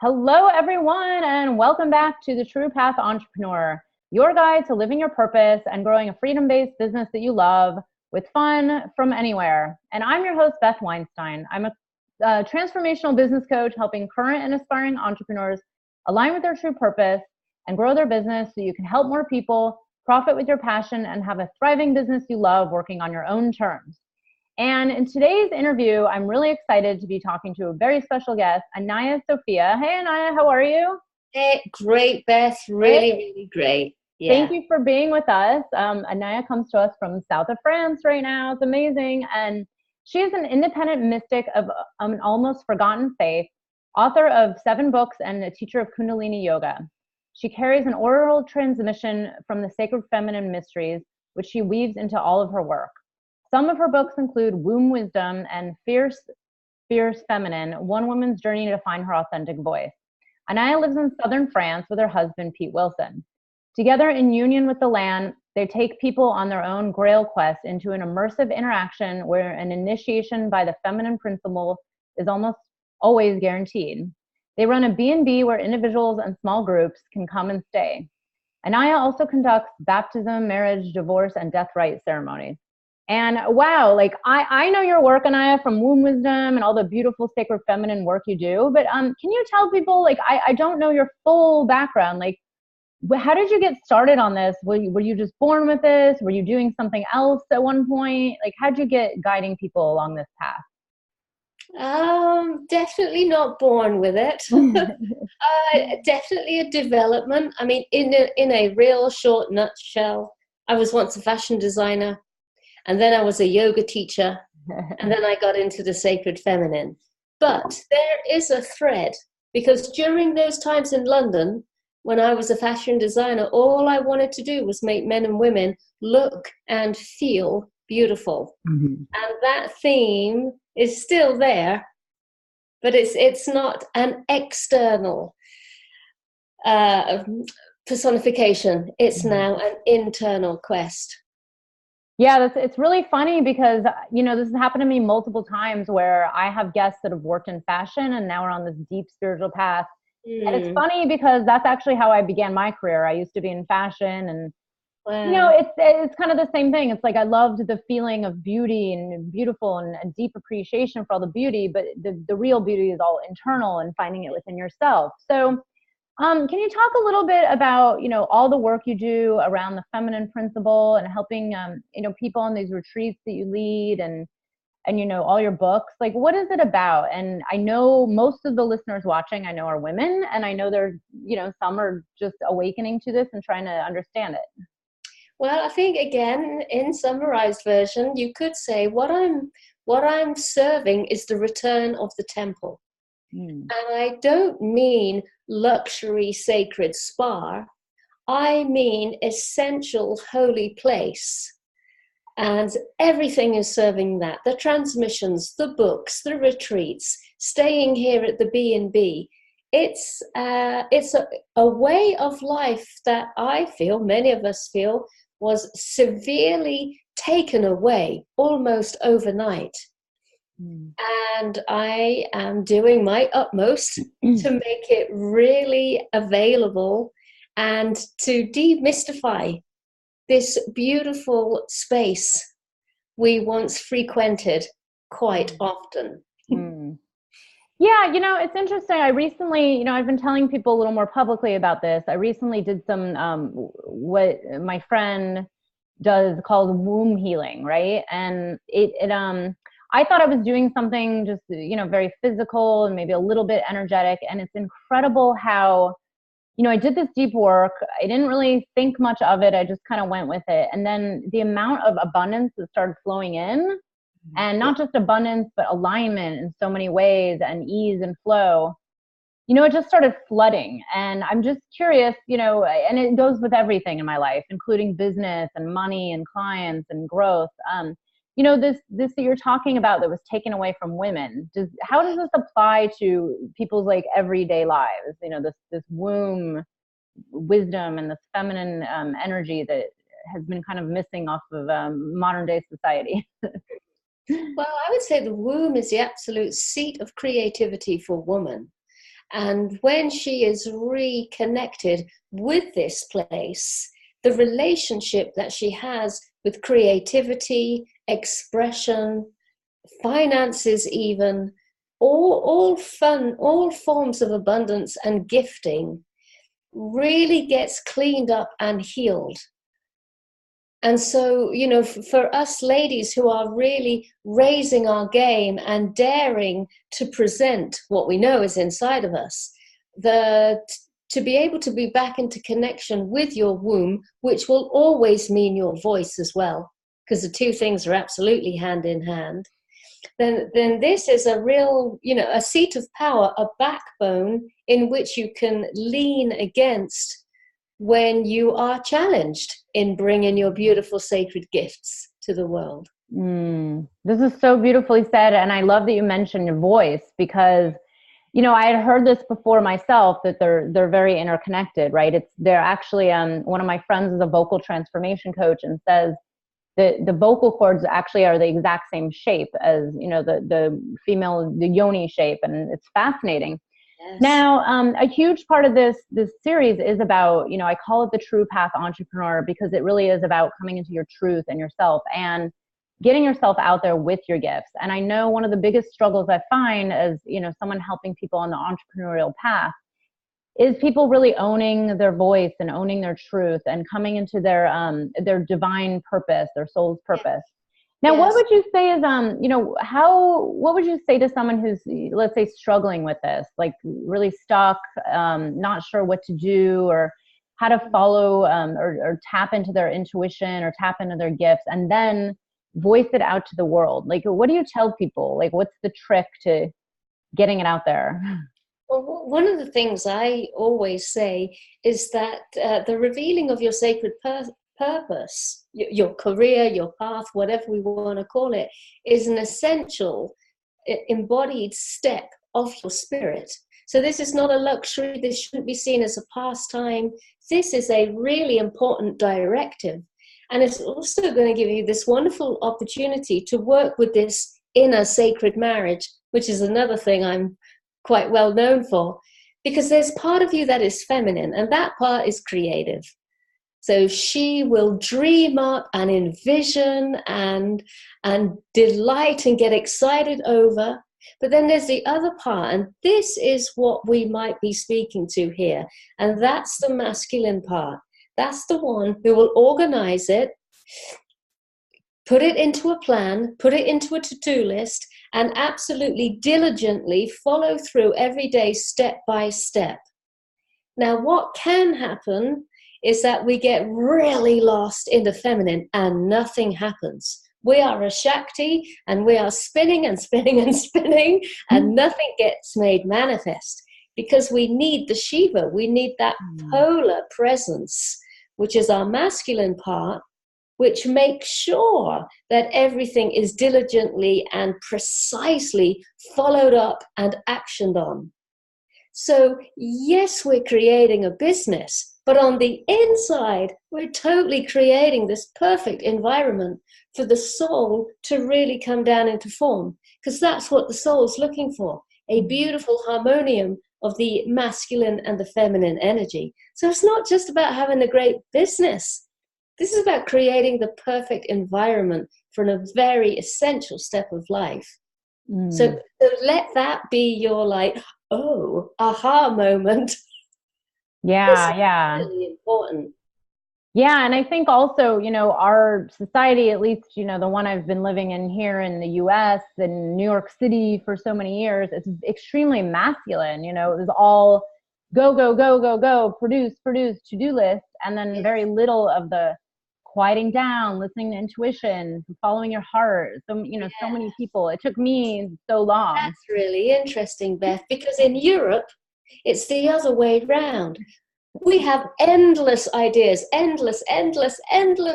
Hello, everyone, and welcome back to the True Path Entrepreneur, your guide to living your purpose and growing a freedom-based business that you love with fun from anywhere. And I'm your host, Beth Weinstein. I'm a transformational business coach helping current and aspiring entrepreneurs align with their true purpose and grow their business so you can help more people, profit with your passion, and have a thriving business you love working on your own terms. And in today's interview, I'm really excited to be talking to a very special guest, Anaiya Sophia. Hey, Anaiya, how are you? Hey, great, Beth. Really great. Yeah. Thank you for being with us. Anaiya comes to us from south of France right now. It's amazing. And she is an independent mystic of an almost forgotten faith, author of 7 books, and a teacher of Kundalini Yoga. She carries an oral transmission from the sacred feminine mysteries, which she weaves into all of her work. Some of her books include Womb Wisdom and Fierce Feminine, One Woman's Journey to Find Her Authentic Voice. Anaiya lives in southern France with her husband, Pete Wilson. Together in union with the land, they take people on their own grail quest into an immersive interaction where an initiation by the feminine principle is almost always guaranteed. They run a B&B where individuals and small groups can come and stay. Anaiya also conducts baptism, marriage, divorce, and death rite ceremonies. And wow, like I know your work, Anaiya, from Womb Wisdom and all the beautiful sacred feminine work you do. But can you tell people, like, I don't know your full background. Like, how did you get started on this? Were you just born with this? Were you doing something else at one point? Like, how'd you get guiding people along this path? Definitely not born with it. Definitely a development. I mean, in a real short nutshell, I was once a fashion designer. And then I was a yoga teacher, and then I got into the sacred feminine. But there is a thread, because during those times in London, when I was a fashion designer, all I wanted to do was make men and women look and feel beautiful. Mm-hmm. And that theme is still there, but it's not an external personification. It's now an internal quest. Yeah, it's really funny because, this has happened to me multiple times where I have guests that have worked in fashion and now are on this deep spiritual path. And it's funny because that's actually how I began my career. I used to be in fashion and, it's kind of the same thing. It's like I loved the feeling of beauty and beautiful and a deep appreciation for all the beauty, but the real beauty is all internal and finding it within yourself. So can you talk a little bit about, all the work you do around the feminine principle and helping, people on these retreats that you lead and all your books? Like, what is it about? And I know most of the listeners watching, I know, are women, and I know they're, some are just awakening to this and trying to understand it. Well, I think, again, in summarized version, you could say what I'm serving is the return of the temple. And I don't mean luxury sacred spa. I mean essential holy place. And everything is serving that. The transmissions, the books, the retreats, staying here at the B&B. It's a way of life that I feel, many of us feel, was severely taken away almost overnight. And I am doing my utmost to make it really available and to demystify this beautiful space we once frequented quite often. Yeah, it's interesting. I recently, I've been telling people a little more publicly about this. I recently did some, what my friend does called womb healing, right? And I thought I was doing something just, very physical and maybe a little bit energetic. And it's incredible how, I did this deep work. I didn't really think much of it. I just kind of went with it. And then the amount of abundance that started flowing in, and not just abundance, but alignment in so many ways and ease and flow, it just started flooding. And I'm just curious, and it goes with everything in my life, including business and money and clients and growth. This that you're talking about that was taken away from women, how does this apply to people's like everyday lives? This womb wisdom and this feminine energy that has been kind of missing off of modern day society. Well, I would say the womb is the absolute seat of creativity for woman. And when she is reconnected with this place, the relationship that she has with creativity, expression, finances even, all fun, all forms of abundance and gifting really gets cleaned up and healed. And so, you know, for us ladies who are really raising our game and daring to present what we know is inside of us, to be able to be back into connection with your womb, which will always mean your voice as well, because the two things are absolutely hand in hand, then this is a real, you know, a seat of power, a backbone in which you can lean against when you are challenged in bringing your beautiful sacred gifts to the world. This is so beautifully said. And I love that you mentioned your voice, because, you know, I had heard this before myself, that they're very interconnected, right? They're actually, one of my friends is a vocal transformation coach and says that the vocal cords actually are the exact same shape as, you know, the female, the yoni shape. And it's fascinating. Yes. Now, a huge part of this series is about, you know, I call it the True Path Entrepreneur, because it really is about coming into your truth and yourself and getting yourself out there with your gifts. And I know one of the biggest struggles I find as, you know, someone helping people on the entrepreneurial path is people really owning their voice and owning their truth and coming into their divine purpose, their soul's purpose. Now, what would you say is, you know, what would you say to someone who's, let's say, struggling with this, like really stuck, not sure what to do or how to follow or tap into their intuition or tap into their gifts and then voice it out to the world? Like, what do you tell people? Like, what's the trick to getting it out there? Well, one of the things I always say is that the revealing of your sacred purpose, your career, your path, whatever we want to call it, is an essential embodied step of your spirit. So this is not a luxury. This shouldn't be seen as a pastime. This is a really important directive. And it's also going to give you this wonderful opportunity to work with this inner sacred marriage, which is another thing I'm quite well known for, because there's part of you that is feminine and that part is creative. So she will dream up and envision and delight and get excited over. But then there's the other part, and this is what we might be speaking to here. And that's the masculine part. That's the one who will organize it, put it into a plan, put it into a to-do list, and absolutely diligently follow through every day, step by step. Now, what can happen is that we get really lost in the feminine and nothing happens. We are a Shakti and we are spinning and spinning and spinning and nothing gets made manifest, because we need the Shiva. We need that polar presence, which is our masculine part, which makes sure that everything is diligently and precisely followed up and actioned on. So yes, we're creating a business, but on the inside, we're totally creating this perfect environment for the soul to really come down into form, because that's what the soul's looking for, a beautiful harmonium of the masculine and the feminine energy. So it's not just about having a great business. This is about creating the perfect environment for a very essential step of life. So let that be your aha moment. Yeah. Really important. Yeah. And I think also, you know, our society, at least, you know, the one I've been living in here in the US and New York City for so many years, it's extremely masculine. You know, it was all go, go, go, go, go, produce, to-do list. And then very little of the quieting down, listening to intuition, following your heart. So, you know, so many people, it took me so long. That's really interesting, Beth, because in Europe, it's the other way round. We have endless ideas, endless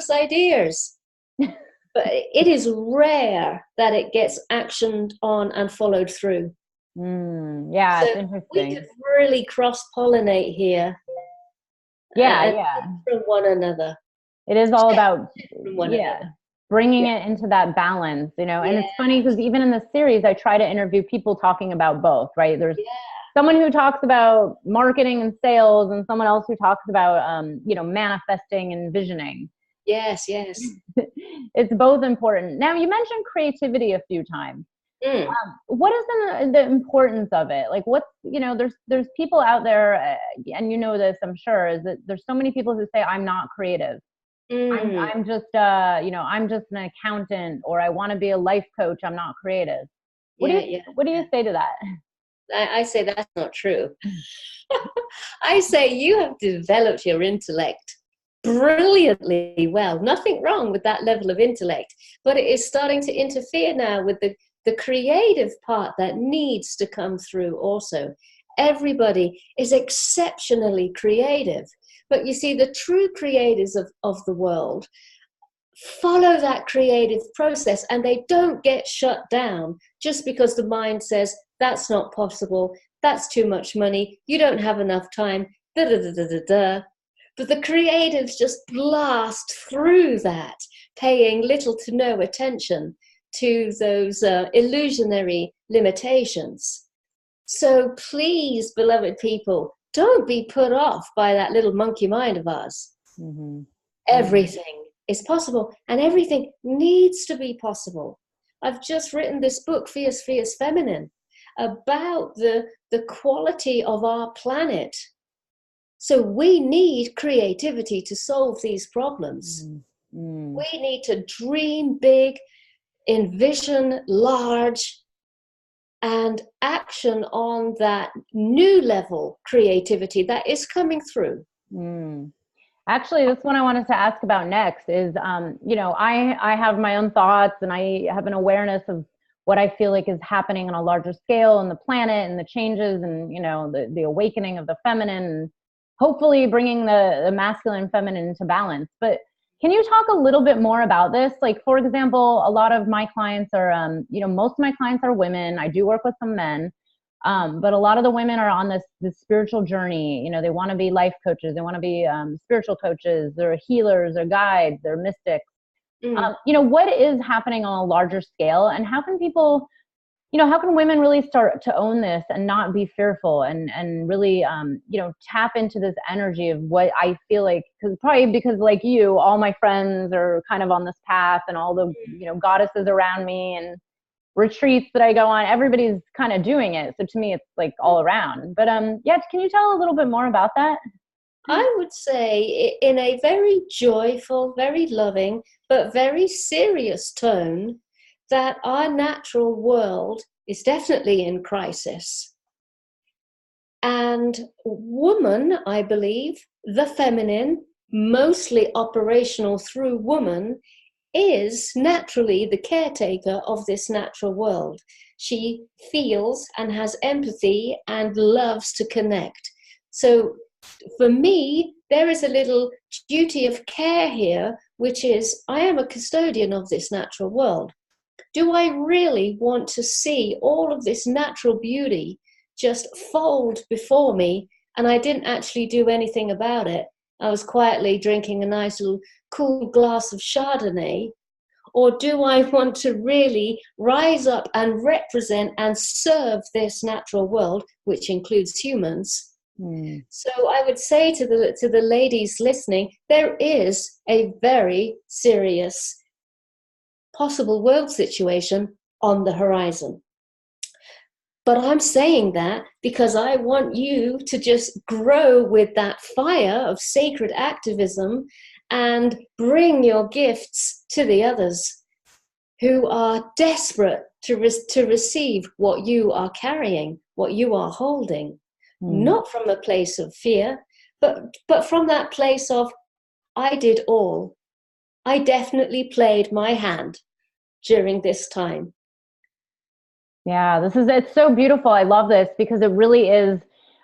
ideas. But it is rare that it gets actioned on and followed through. Yeah, so it's interesting. We could really cross-pollinate here. From one another. It is all about bringing it into that balance, you know. And it's funny because even in the series, I try to interview people talking about both, right? There's someone who talks about marketing and sales and someone else who talks about, manifesting and visioning. Yes, yes. It's both important. Now, you mentioned creativity a few times. Mm. What is the importance of it? Like, what's, there's people out there, and you know this, I'm sure, is that there's so many people who say, I'm not creative. I'm just, I'm just an accountant, or I want to be a life coach. I'm not creative. What do you say to that? I say that's not true. I say you have developed your intellect brilliantly well. Nothing wrong with that level of intellect, but it is starting to interfere now with the creative part that needs to come through also. Everybody is exceptionally creative, but you see, the true creators of the world follow that creative process, and they don't get shut down just because the mind says, that's not possible, that's too much money, you don't have enough time, da da da da da da. But the creatives just blast through that, paying little to no attention to those illusionary limitations. So please, beloved people, don't be put off by that little monkey mind of ours. Mm-hmm. Everything is possible, and everything needs to be possible. I've just written this book, Fierce, Fierce Feminine, about the quality of our planet. So we need creativity to solve these problems. Mm. We need to dream big, envision large, and action on that new level creativity that is coming through. Mm. Actually, that's what I wanted to ask about next is, I have my own thoughts, and I have an awareness of what I feel like is happening on a larger scale in the planet, and the changes, and, the awakening of the feminine, and hopefully bringing the masculine and feminine into balance. But can you talk a little bit more about this? Like, for example, a lot of my clients are, most of my clients are women. I do work with some men. But a lot of the women are on this spiritual journey. They want to be life coaches. They want to be spiritual coaches. They're healers, they're guides, they're mystics. What is happening on a larger scale, and how can people, how can women really start to own this and not be fearful, and really, tap into this energy of what I feel like, because like you, all my friends are kind of on this path, and all the, goddesses around me, and retreats that I go on, everybody's kind of doing it. So to me, it's like all around. But can you tell a little bit more about that? I would say, in a very joyful, very loving, but very serious tone, that our natural world is definitely in crisis. And woman, I believe, the feminine, mostly operational through woman, is naturally the caretaker of this natural world. She feels and has empathy and loves to connect. So for me, there is a little duty of care here, which is, I am a custodian of this natural world. Do I really want to see all of this natural beauty just fold before me, and I didn't actually do anything about it? I was quietly drinking a nice little cool glass of Chardonnay. Or do I want to really rise up and represent and serve this natural world, which includes humans? So I would say to the ladies listening, there is a very serious possible world situation on the horizon. But I'm saying that because I want you to just grow with that fire of sacred activism and bring your gifts to the others who are desperate to receive what you are carrying, what you are holding. Not from a place of fear, but from that place of, I did all. I definitely played my hand during this time. Yeah, it's so beautiful. I love this because it really is.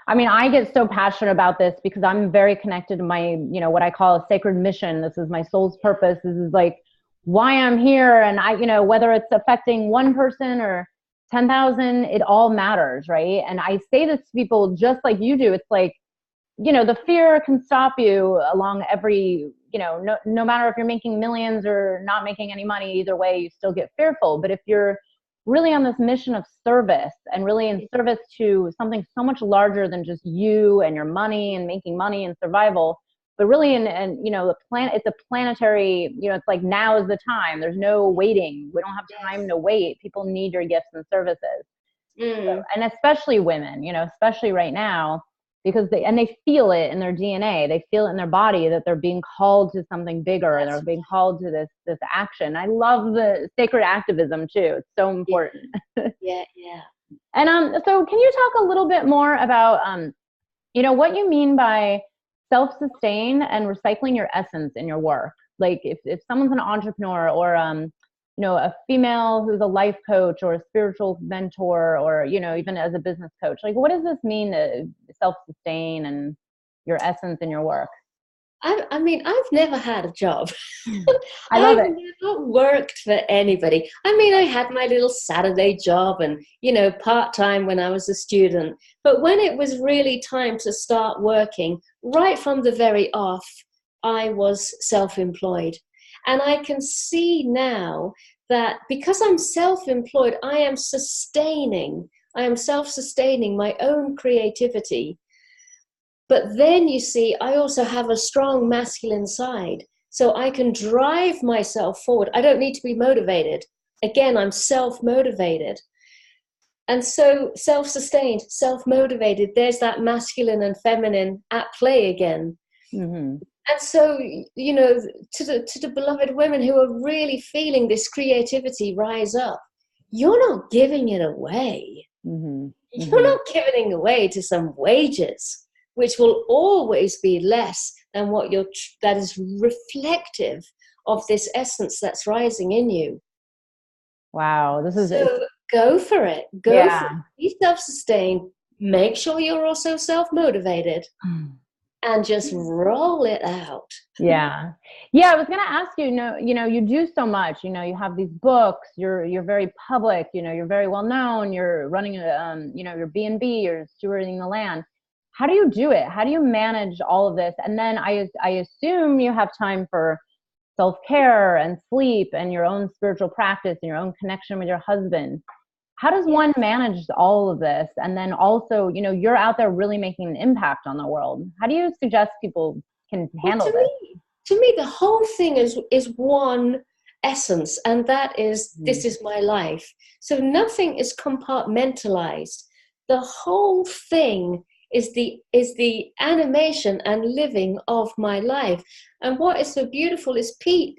I mean, I get so passionate about this because I'm very connected to my, what I call a sacred mission. This is my soul's purpose. This is like why I'm here. And I, whether it's affecting one person or 10,000, it all matters. Right. And I say this to people just like you do. It's like, the fear can stop you along every, no matter if you're making millions or not making any money, either way, you still get fearful. But if you're really on this mission of service, and really in service to something so much larger than just you and your money and making money and survival, but really and the planet, it's a planetary, it's like now is the time. There's no waiting. We don't have time to wait. People need your gifts and services. So, and especially women, especially right now, because they feel it in their DNA. They feel it in their body that they're being called to something bigger. And they're being called to this action. I love the sacred activism too. It's so important. Yeah. And so can you talk a little bit more about what you mean by self-sustain and recycling your essence in your work? Like if someone's an entrepreneur or a female who's a life coach or a spiritual mentor, or even as a business coach, like what does this mean to self-sustain and your essence in your work? I mean, I've never had a job. I love it. I've never worked for anybody. I mean, I had my little Saturday job and, part-time when I was a student. But when it was really time to start working, right from the very off, I was self-employed. And I can see now that because I'm self-employed, I am self-sustaining my own creativity. But then you see, I also have a strong masculine side. So I can drive myself forward. I don't need to be motivated. Again, I'm self-motivated. And so self-sustained, self-motivated, there's that masculine and feminine at play again. Mm-hmm. And so, to the beloved women who are really feeling this creativity rise up, you're not giving it away. Mm-hmm. You're not giving it away to some wages, which will always be less than what that is reflective of this essence that's rising in you. Wow, this is so go for it. Go for it. Be self-sustained. Make sure you're also self-motivated. And just roll it out. Yeah. I was going to ask you, you do so much, you have these books, you're very public, you're very well known, you're running, your B&B, you're stewarding the land. How do you do it? How do you manage all of this? And then I assume you have time for self-care and sleep and your own spiritual practice and your own connection with your husband. How does one manage all of this? And then also, you're out there really making an impact on the world. How do you suggest people can handle this? To me, the whole thing is one essence, and that is, this is my life. So nothing is compartmentalized. The whole thing is the animation and living of my life. And what is so beautiful is Pete,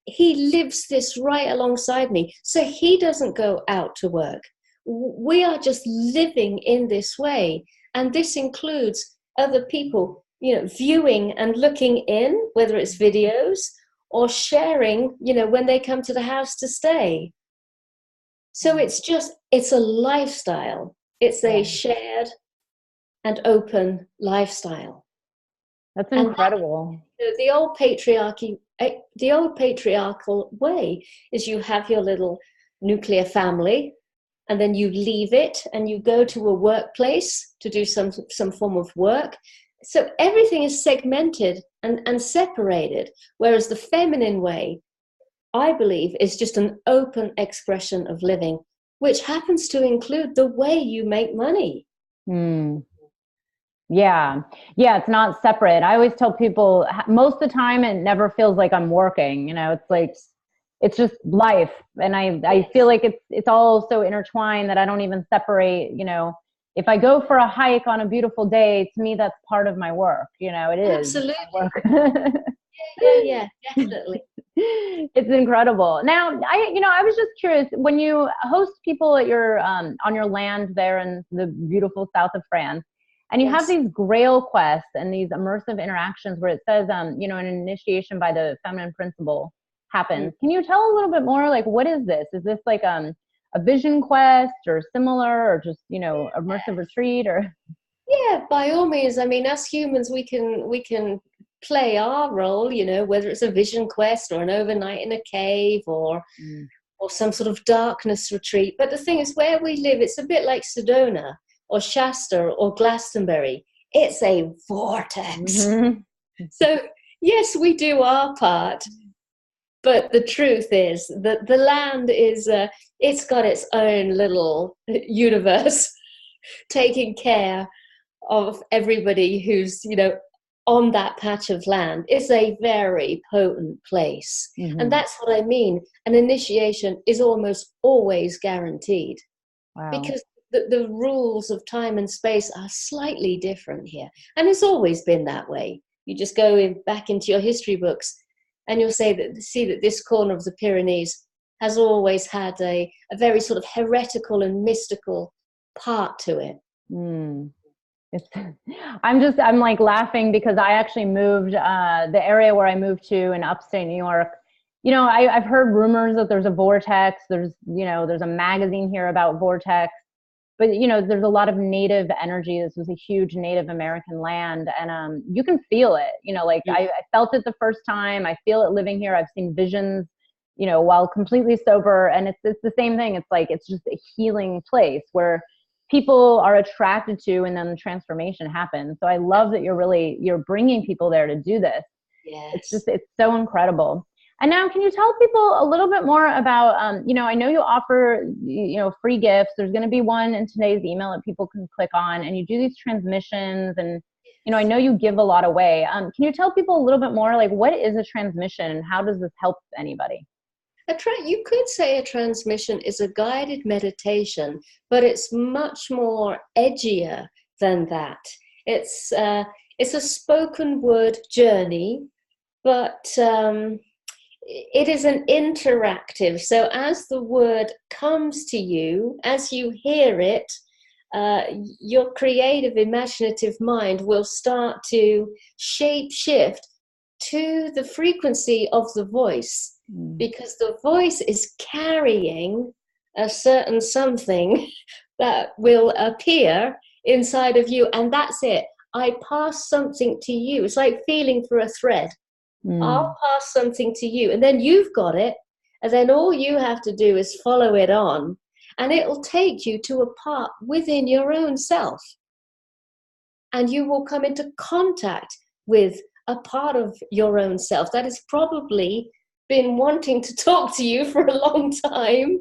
he lives this right alongside me. So he doesn't go out to work. We are just living in this way. And this includes other people, viewing and looking in, whether it's videos or sharing, when they come to the house to stay. So it's a lifestyle. It's a shared and open lifestyle. That's incredible. The old patriarchal way is you have your little nuclear family, and then you leave it and you go to a workplace to do some form of work. So everything is segmented and separated, whereas the feminine way, I believe, is just an open expression of living, which happens to include the way you make money. Yeah, it's not separate. I always tell people most of the time it never feels like I'm working, it's like, it's just life. And I feel like it's all so intertwined that I don't even separate, if I go for a hike on a beautiful day, to me, that's part of my work. It is. Absolutely. Work. Yeah, definitely. It's incredible. Now, I was just curious, when you host people at your, on your land there in the beautiful south of France, and you have these grail quests and these immersive interactions where it says, an initiation by the feminine principle happens. Can you tell a little bit more, like, what is this? Is this like a vision quest or similar, or just, immersive retreat, or? Yeah, by all means. I mean, as humans, we can play our role, whether it's a vision quest or an overnight in a cave or some sort of darkness retreat. But the thing is, where we live, it's a bit like Sedona or Shasta or Glastonbury. It's a vortex. So yes, we do our part, But the truth is that the land is, it's got its own little universe taking care of everybody who's, on that patch of land. It's a very potent place. Mm-hmm. And that's what I mean. An initiation is almost always guaranteed. Wow. Because the rules of time and space are slightly different here. And it's always been that way. You just go back into your history books and you'll see that this corner of the Pyrenees has always had a very sort of heretical and mystical part to it. Mm. I'm like laughing because I actually moved, the area where I moved to in upstate New York. I've heard rumors that there's a vortex. There's a magazine here about vortex, but there's a lot of native energy. This was a huge Native American land, and you can feel it. I felt it the first time. I feel it living here. I've seen visions, while completely sober, and it's the same thing. It's like it's just a healing place where people are attracted to, and then the transformation happens. So I love that you're bringing people there to do this. Yes. It's so incredible. And now, can you tell people a little bit more about, I know you offer, free gifts. There's going to be one in today's email that people can click on, and you do these transmissions, and, I know you give a lot away. Can you tell people a little bit more, like, what is a transmission and how does this help anybody? You could say a transmission is a guided meditation, but it's much more edgier than that. It's a spoken word journey, but it is an interactive. So as the word comes to you, as you hear it, your creative, imaginative mind will start to shape shift to the frequency of the voice. Because the voice is carrying a certain something that will appear inside of you, and that's it. I pass something to you. It's like feeling for a thread. I'll pass something to you, and then you've got it, and then all you have to do is follow it on, and it'll take you to a part within your own self, and you will come into contact with a part of your own self that is probably been wanting to talk to you for a long time.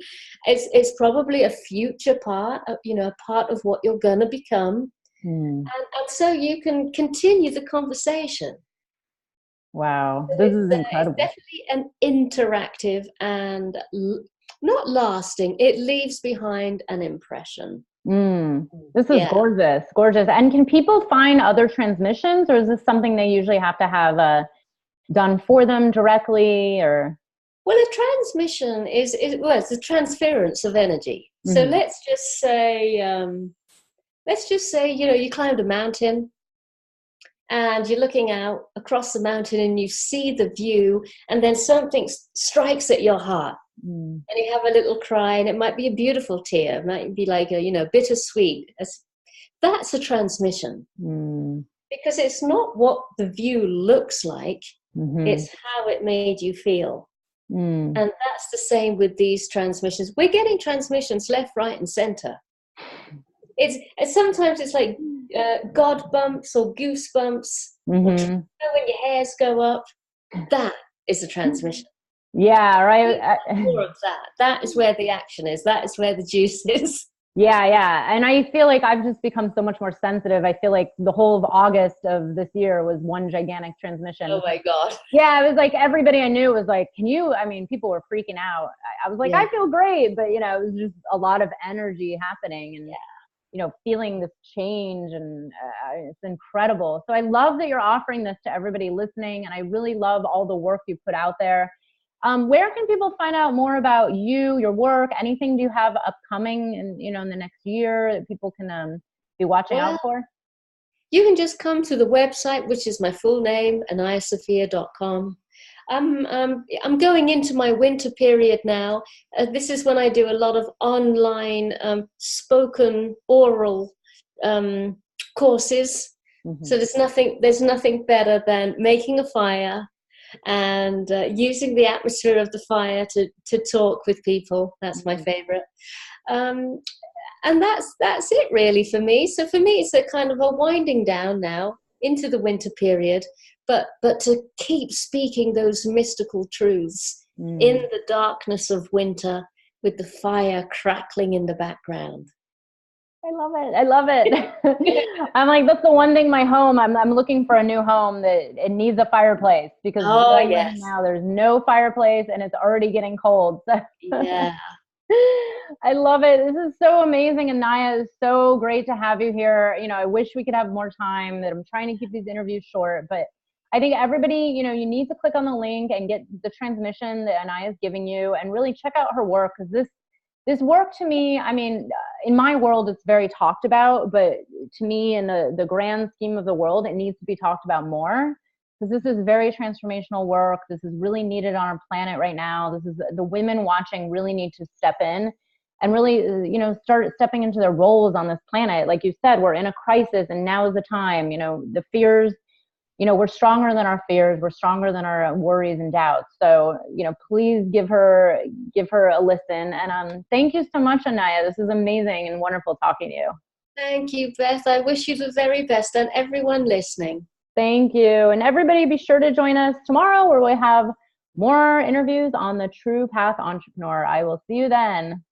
It's probably a future part, a part of what you're going to become. And so you can continue the conversation. Wow, this is incredible. It's definitely an interactive and not lasting. It leaves behind an impression. This is gorgeous. And can people find other transmissions, or is this something they usually have to have done for them directly? Or well, a transmission is it's the transference of energy. So let's just say you climbed a mountain and you're looking out across the mountain and you see the view, and then something strikes at your heart and you have a little cry, and it might be a beautiful tear, it might be like a bittersweet. That's a transmission, because it's not what the view looks like. It's how it made you feel. And that's the same with these transmissions. We're getting transmissions left, right, and center. Sometimes it's like God bumps or goosebumps. Or, when your hairs go up, that is a transmission. Yeah, right. More of that. That is where the action is. That is where the juice is. Yeah. And I feel like I've just become so much more sensitive. I feel like the whole of August of this year was one gigantic transmission. Oh my God. Yeah, it was like everybody I knew was like, people were freaking out. I was like, I feel great. But, it was just a lot of energy happening and, feeling this change. And it's incredible. So I love that you're offering this to everybody listening. And I really love all the work you put out there. Where can people find out more about you, your work? Anything you have upcoming in the next year that people can be watching out for? You can just come to the website, which is my full name, anaiyasophia.com. I'm going into my winter period now. This is when I do a lot of online spoken oral courses. So there's nothing better than making a fire and using the atmosphere of the fire to talk with people. That's my favorite. And that's it really for me. So for me, it's a kind of a winding down now into the winter period, but to keep speaking those mystical truths in the darkness of winter with the fire crackling in the background. I love it. I love it. I'm like, that's the one thing, my home, I'm looking for a new home that it needs a fireplace, because right now there's no fireplace and it's already getting cold. So. Yeah. I love it. This is so amazing. Anaiya, it's so great to have you here. You know, I wish we could have more time, that I'm trying to keep these interviews short, but I think everybody, you know, you need to click on the link and get the transmission that Anaiya is giving you, and really check out her work, because this work, to me, I mean, in my world, it's very talked about, but to me, in the grand scheme of the world, it needs to be talked about more, because this is very transformational work. This is really needed on our planet right now. This is, the women watching really need to step in and really, you know, start stepping into their roles on this planet. Like you said, we're in a crisis, and now is the time. You know, the fears, you know, we're stronger than our fears. We're stronger than our worries and doubts. So, you know, please give her a listen. And thank you so much, Anaiya. This is amazing and wonderful talking to you. Thank you, Beth. I wish you the very best, and everyone listening. Thank you. And everybody, be sure to join us tomorrow, where we have more interviews on the True Path Entrepreneur. I will see you then.